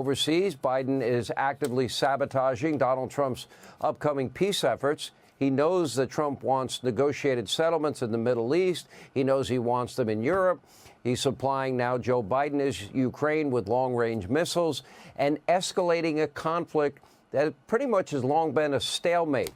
Overseas, Biden is actively sabotaging Donald Trump's upcoming peace efforts. He knows that Trump wants negotiated settlements in the Middle East. He knows he wants them in Europe. He's supplying now Joe Biden is Ukraine with long-range missiles and escalating a conflict that pretty much has long been a stalemate.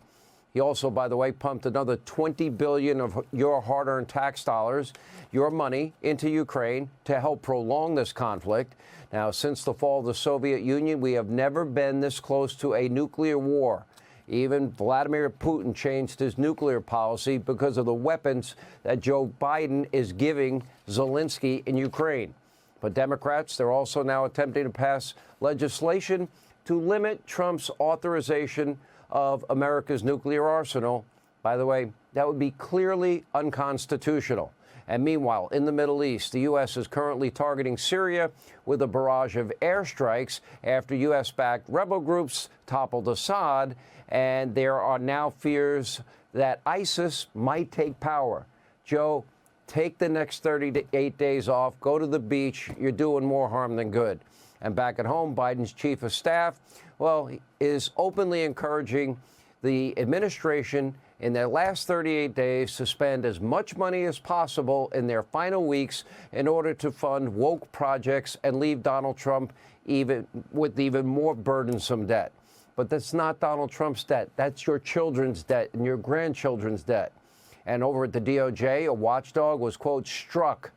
He also, by the way, pumped another $20 billion of your hard-earned tax dollars, your money, into Ukraine to help prolong this conflict. Now, since the fall of the Soviet Union, we have never been this close to a nuclear war. Even Vladimir Putin changed his nuclear policy because of the weapons that Joe Biden is giving Zelensky in Ukraine. But Democrats, they're also now attempting to pass legislation to limit Trump's authorization of America's nuclear arsenal. By the way, that would be clearly unconstitutional. And meanwhile, in the Middle East, the U.S. is currently targeting Syria with a barrage of airstrikes after U.S.-backed rebel groups toppled Assad, and there are now fears that ISIS might take power. Joe, take the next 38 days off, go to the beach. You're doing more harm than good. And back at home, Biden's chief of staff, well, is openly encouraging the administration in their last 38 days to spend as much money as possible in their final weeks in order to fund woke projects and leave Donald Trump with even more burdensome debt. But that's not Donald Trump's debt. That's your children's debt and your grandchildren's debt. And over at the DOJ, a watchdog was, quote, struck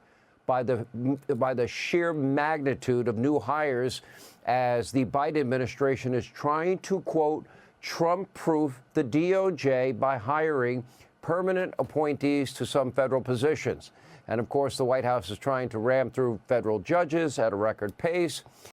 by the sheer magnitude of new hires as the Biden administration is trying to, quote, Trump-proof the DOJ by hiring permanent appointees to some federal positions. And, of course, the White House is trying to ram through federal judges at a record pace.